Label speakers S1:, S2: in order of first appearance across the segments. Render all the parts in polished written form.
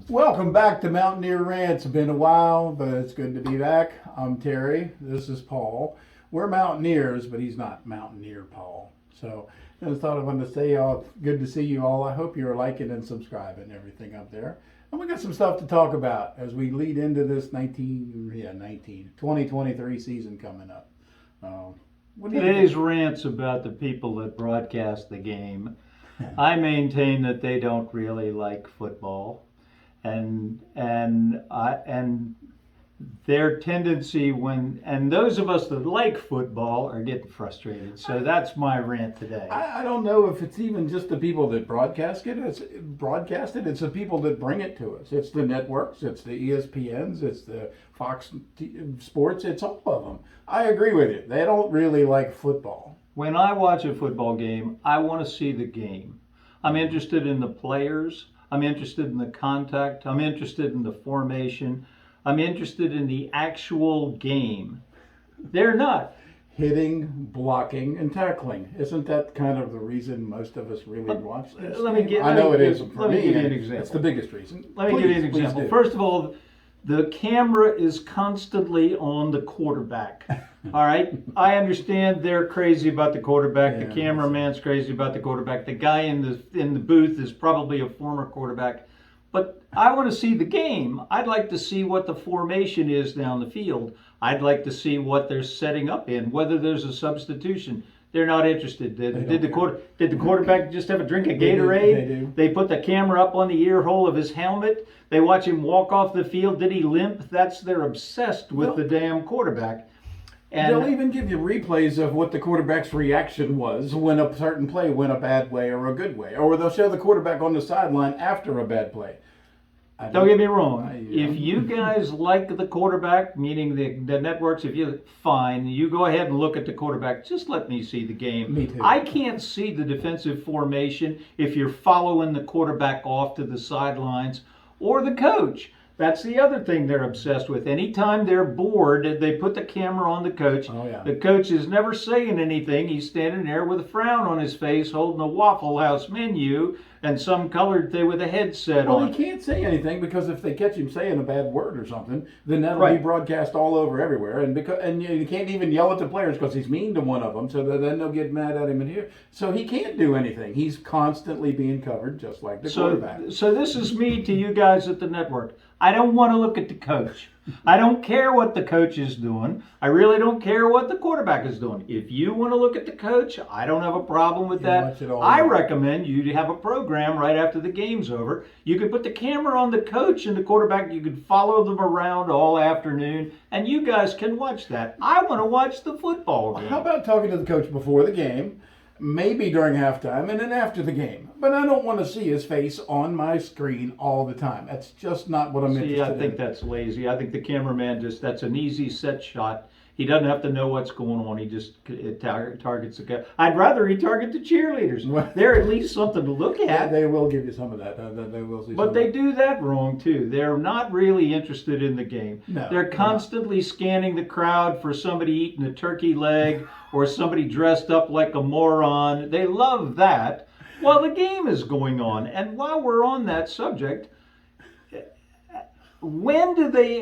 S1: Welcome back to Mountaineer Rants. It's been a while, but it's good to be back. I'm Terry. This is Paul. We're Mountaineers, but he's not Mountaineer Paul. So I just thought I wanted to say, y'all, good to see you all. I hope you're liking and subscribing and everything up there. And we got some stuff to talk about as we lead into this 2023 season coming up.
S2: Today's rant's about the people that broadcast the game. I maintain that they don't really like football, and their tendency and those of us that like football are getting frustrated. So that's my rant today.
S1: I don't know if it's even just the people that broadcast it. It's the people that bring it to us. It's the networks. It's the ESPNs. It's the Fox Sports. It's all of them. I agree with you. They don't really like football.
S2: When I watch a football game, I want to see the game. I'm interested in the players. I'm interested in the contact. I'm interested in the formation. I'm interested in the actual game. They're not.
S1: Hitting, blocking, and tackling. Isn't that kind of the reason most of us really watch this? I know it is for me.
S2: Let me give you an example.
S1: It's the biggest reason.
S2: Let me give you an example. First of all, the camera is constantly on the quarterback. All right? I understand they're crazy about the quarterback. The cameraman's crazy about the quarterback. The guy in the booth is probably a former quarterback. But I want to see the game. I'd like to see what the formation is down the field. I'd like to see what they're setting up in, whether there's a substitution. They're not interested. Did the quarterback just have a drink of Gatorade? They put the camera up on the ear hole of his helmet. They watch him walk off the field. Did he limp? They're obsessed with the damn quarterback. And
S1: they'll even give you replays of what the quarterback's reaction was when a certain play went a bad way or a good way. Or they'll show the quarterback on the sideline after a bad play.
S2: Don't get me wrong. If you guys like the quarterback, meaning the networks, fine, you go ahead and look at the quarterback. Just let me see the game.
S1: Me too.
S2: I can't see the defensive formation if you're following the quarterback off to the sidelines or the coach. That's the other thing they're obsessed with. Anytime they're bored, they put the camera on the coach.
S1: Oh, yeah.
S2: The coach is never saying anything. He's standing there with a frown on his face, holding a Waffle House menu and some colored thing with a headset on.
S1: Well, he can't say anything because if they catch him saying a bad word or something, then that'll be broadcast all over everywhere. And you can't even yell at the players because he's mean to one of them, so that then they'll get mad at him in here. So he can't do anything. He's constantly being covered, just like the quarterback.
S2: So this is me to you guys at the network. I don't want to look at the coach. I don't care what the coach is doing. I really don't care what the quarterback is doing. If you want to look at the coach, I don't have a problem with that. I recommend you to have a program right after the game's over. You could put the camera on the coach and the quarterback. You could follow them around all afternoon, and you guys can watch that. I want to watch the football game.
S1: How about talking to the coach before the game? Maybe during halftime and then after the game. But I don't want to see his face on my screen all the time. That's just not what I'm interested in.
S2: I think that's lazy. I think the cameraman that's an easy set shot. He doesn't have to know what's going on. He just targets the guy. I'd rather he target the cheerleaders. They're at least something to look at.
S1: Yeah, they will give you some of that. They will see.
S2: But they do that wrong too. They're not really interested in the game.
S1: No,
S2: they're constantly scanning the crowd for somebody eating a turkey leg or somebody dressed up like a moron. They love that while the game is going on. And while we're on that subject, when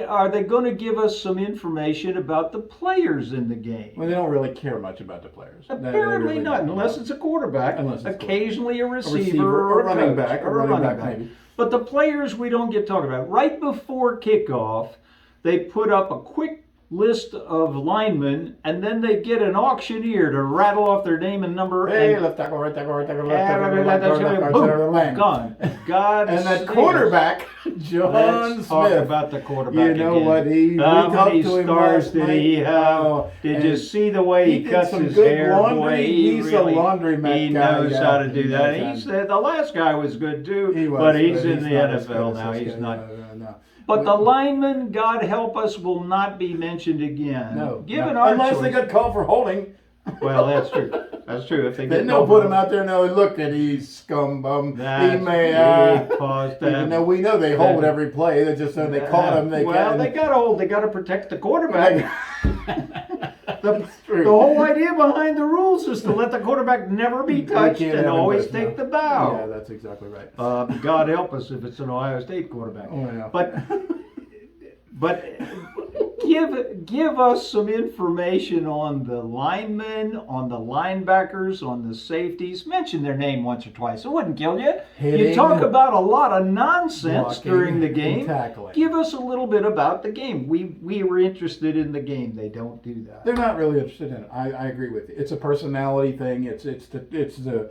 S2: are they going to give us some information about the players in the game?
S1: Well, they don't really care much about the players.
S2: Apparently not, unless it's a quarterback, occasionally a receiver
S1: or a running back, maybe.
S2: But the players we don't get talking about. Right before kickoff, they put up a quick list of linemen, and then they get an auctioneer to rattle off their name and number.
S1: Hey, left tackle, right tackle, right tackle, left tackle, left guard,
S2: boom, gone. God.
S1: And that quarterback, John Smith.
S2: Talk about the quarterback.
S1: You know what?
S2: How many stars did he have? Did you see the way he cuts his hair? Boy,
S1: he's a laundromat guy.
S2: He knows how to do that. He said the last guy was good too, but he's in the NFL now. He's not. But the linemen, God help us, will not be mentioned again.
S1: No, unless they got called for holding.
S2: Well, that's true. That's true. If they
S1: then they'll put him out there and they'll look at he's scum bum. He may
S2: caused that.
S1: Even though we know they hold every play, they just they caught him.
S2: They got to hold. They got to protect the quarterback. The
S1: true.
S2: whole idea behind the rules is to let the quarterback never be touched
S1: can't
S2: and
S1: have him
S2: always
S1: touched,
S2: take
S1: no.
S2: the bow.
S1: Yeah, that's exactly right.
S2: God help us if it's an Ohio State quarterback.
S1: Oh, yeah.
S2: But give us some information on the linemen, on the linebackers, on the safeties. Mention their name once or twice. It wouldn't kill you.
S1: Hitting,
S2: you talk about a lot of nonsense
S1: blocking,
S2: during the
S1: and
S2: game.
S1: tackling.
S2: Give us a little bit about the game. We were interested in the game. They don't do that.
S1: They're not really interested in it. I agree with you. It's a personality thing. It's to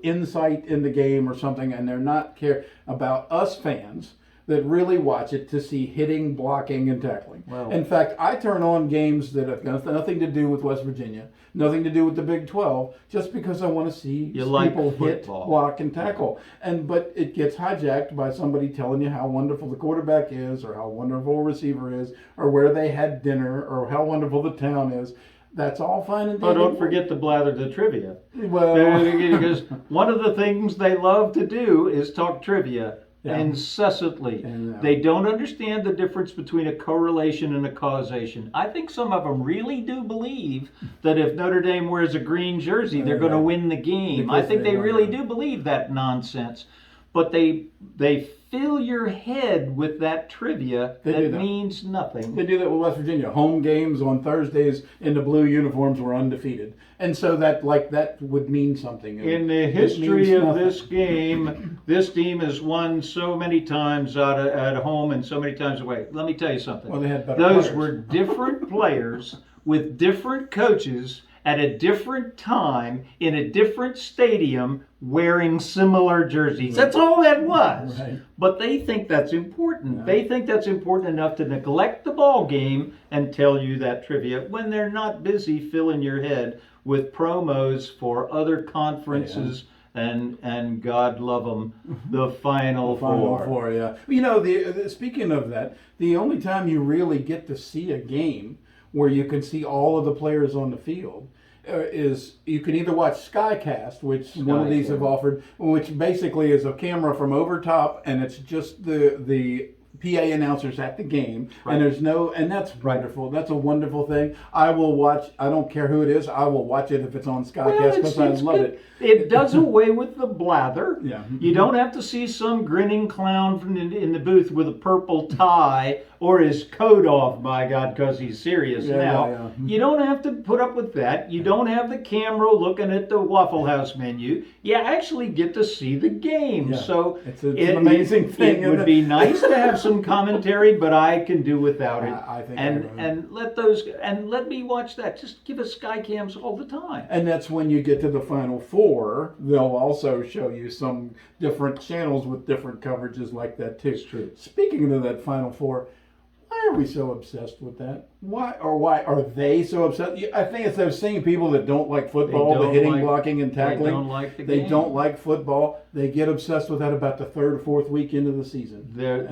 S1: insight in the game or something, and they're not care about us fans that really watch it to see hitting, blocking, and tackling.
S2: Well,
S1: in fact, I turn on games that have nothing to do with West Virginia, nothing to do with the Big 12, just because I want to see people hit, block, and tackle. But it gets hijacked by somebody telling you how wonderful the quarterback is, or how wonderful a receiver is, or where they had dinner, or how wonderful the town is. That's all fine and dandy.
S2: Oh, don't forget to blather the trivia.
S1: Well,
S2: Because one of the things they love to do is talk trivia.
S1: Yeah.
S2: Incessantly. They don't understand the difference between a correlation and a causation. I think some of them really do believe that if Notre Dame wears a green jersey, they're going to win the game.
S1: Because
S2: I think they really do believe that nonsense. But they fill your head with that trivia that means nothing.
S1: They do that with West Virginia. Home games on Thursdays in the blue uniforms were undefeated. And so that would mean something.
S2: In the history of this game, this team has won so many times at home and so many times away. Let me tell you something.
S1: Well, they had better
S2: Those
S1: players.
S2: were different players with different coaches at a different time in a different stadium wearing similar jerseys. That's all that was.
S1: Right.
S2: But they think that's important.
S1: Yeah.
S2: They think that's important enough to neglect the ball game and tell you that trivia when they're not busy filling your head with promos for other conferences and God love them, the Final Four.
S1: Yeah. You know, speaking of that, the only time you really get to see a game where you can see all of the players on the field is you can either watch Skycast, which one of these have offered, which basically is a camera from over top, and it's just the PA announcers at the game, and and that's wonderful. That's a wonderful thing. I will watch. I don't care who it is. I will watch it if it's on Skycast because I love it.
S2: It does away with the blather.
S1: Yeah.
S2: You don't have to see some grinning clown in the booth with a purple tie or his coat off, by God, because he's serious now.
S1: Yeah.
S2: You don't have to put up with that. You don't have the camera looking at the Waffle House menu. You actually get to see the game.
S1: Yeah.
S2: So
S1: it's an amazing thing.
S2: It would be nice to have some commentary, but I can do without it.
S1: I think
S2: let me watch that. Just give us Skycams all the time.
S1: And that's when you get to the Final Four. They'll also show you some different channels with different coverages like that too.
S2: It's true.
S1: Speaking of that Final Four, why are we so obsessed with that? Why are they so obsessed? I think it's those same people that don't like football, the hitting, blocking, and tackling.
S2: They don't like the game.
S1: They don't like football. They get obsessed with that about the third or fourth week into the season.
S2: The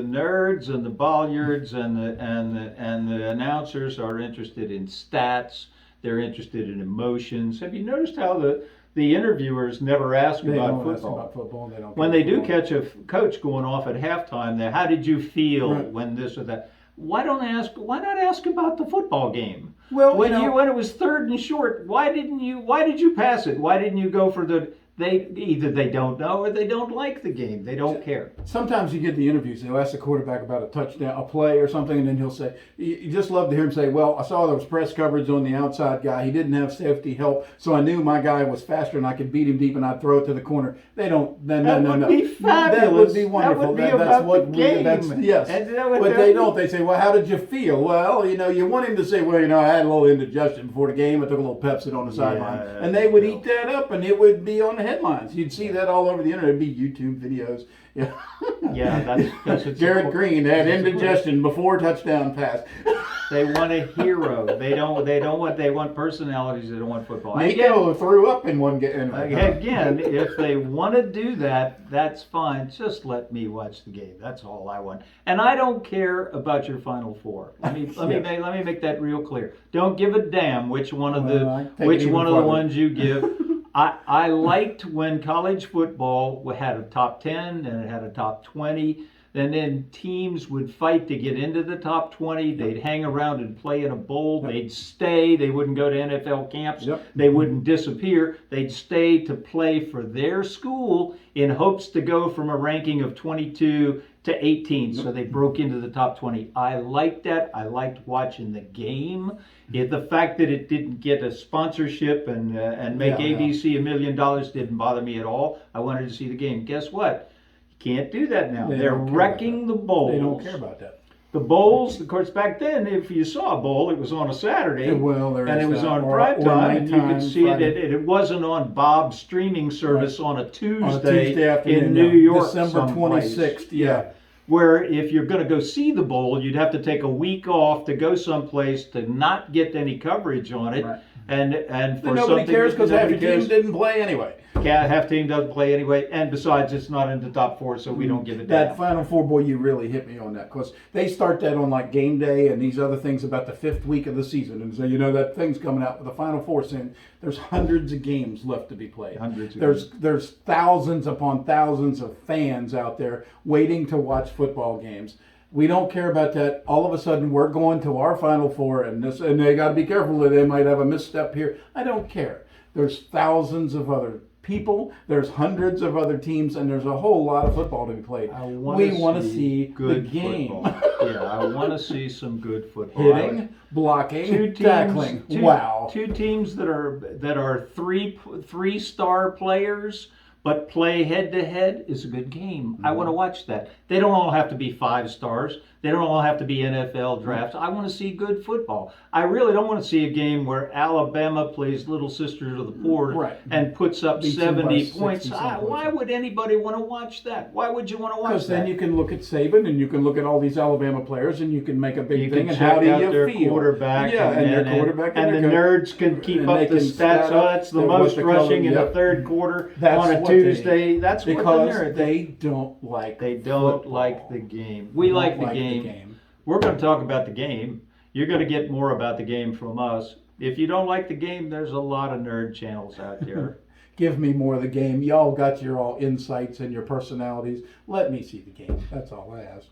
S2: nerds and the bollards and the announcers are interested in stats. They're interested in emotions. Have you noticed how the interviewers never ask about football?
S1: They don't
S2: when they do catch a coach going off at halftime, how did you feel when this or that? Why not ask about the football game?
S1: Well,
S2: when it was third and short, why did you pass it? Why didn't you go for the? Either they don't know or they don't like the game. They don't care.
S1: Sometimes you get the interviews. They'll ask the quarterback about a touchdown, a play or something, and then he'll say, you just love to hear him say, well, I saw there was press coverage on the outside guy. He didn't have safety help, so I knew my guy was faster and I could beat him deep and I'd throw it to the corner. They don't. No.
S2: That would be fabulous.
S1: That would be wonderful.
S2: That would be about the game.
S1: Yes. But they don't. They say, well, how did you feel? Well, you want him to say, well, I had a little indigestion before the game. I took a little Pepsi on the sideline. And they would eat that up and it would be on the headlines. You'd see that all over the internet. It'd be YouTube videos. Yeah.
S2: Yeah, that's
S1: Garrett Green had indigestion before touchdown pass.
S2: They want a hero. They want personalities. They don't want football.
S1: Nico threw up in one game.
S2: Again, if they want to do that, that's fine. Just let me watch the game. That's all I want. And I don't care about your Final Four. Let me make that real clear. Don't give a damn which one of the ones you give. I liked when college football had a top 10 and it had a top 20. and then teams would fight to get into the top 20. They'd hang around and play in a bowl.
S1: Yep.
S2: They'd stay. They wouldn't go to NFL camps.
S1: Yep.
S2: They wouldn't disappear. They'd stay to play for their school in hopes to go from a ranking of 22 to 18. So they broke into the top 20. I liked that. I liked watching the game. The fact that it didn't get a sponsorship and make ABC $1 million didn't bother me at all. I wanted to see the game. Guess what? You can't do that now. They're wrecking the bowls.
S1: They don't care about that.
S2: The bowls, of course, back then, if you saw a bowl, it was on a Saturday,
S1: Well,
S2: and it was on
S1: or
S2: prime time, and you could
S1: nighttime,
S2: see
S1: Friday.
S2: it wasn't on Bob's streaming service on a Tuesday,
S1: afternoon,
S2: in New York,
S1: December
S2: someplace.
S1: 26th. Yeah.
S2: Where if you're going to go see the bowl, you'd have to take a week off to go someplace to not get any coverage on it,
S1: Right.
S2: and for
S1: Nobody
S2: something
S1: cares
S2: that
S1: because half
S2: nobody
S1: your team
S2: cares.
S1: didn't play anyway.
S2: Half team doesn't play anyway, and besides, it's not in the top 4, so we don't give it
S1: That
S2: that.
S1: Final Four, boy, you really hit me on that because they start that on like game day and these other things about the 5th week of the season, and so that thing's coming out with the Final Four saying there's hundreds of games left to be played. There's thousands upon thousands of fans out there waiting to watch football games. We don't care about that. All of a sudden, we're going to our Final Four, and they got to be careful that they might have a misstep here. I don't care. There's thousands of other people. There's hundreds of other teams, and there's a whole lot of football to be played. We want to see
S2: good
S1: the game.
S2: Yeah, I want to see some good football.
S1: Hitting, blocking, tackling. Wow.
S2: Two teams that are three-star players but play head to head is a good game. I want to watch that. They don't all have to be 5 stars. They don't all have to be NFL drafts. I want to see good football. I really don't want to see a game where Alabama plays Little Sisters of the Poor and puts up
S1: Beats them by
S2: 70 points.
S1: 60 something.
S2: Why would anybody want to watch that? Why would you want to watch
S1: Because
S2: that?
S1: then you can look at Saban and you can look at all these Alabama players and you can make a big
S2: You
S1: thing.
S2: can
S1: And
S2: check
S1: how do
S2: out
S1: you
S2: their
S1: feel?
S2: quarterback,
S1: Yeah, and their quarterback,
S2: and the nerds can keep
S1: and
S2: up
S1: they
S2: the
S1: can
S2: stats.
S1: stat
S2: Oh,
S1: up
S2: that's the
S1: what
S2: most
S1: the
S2: rushing in
S1: color-
S2: the third quarter
S1: That's
S2: on a
S1: what they-
S2: Tuesday. That's what the
S1: Because
S2: narrative.
S1: they don't like
S2: They don't
S1: football.
S2: like the game. We
S1: Don't
S2: like the game. We're going to talk about the game. You're going to get more about the game from us. If you don't like the game, there's a lot of nerd channels out there.
S1: Give me more of the game. Y'all got your all insights and your personalities. Let me see the game. That's all I ask.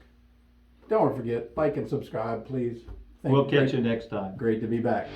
S1: Don't forget, like and subscribe, please.
S2: We'll catch you next time.
S1: Great to be back.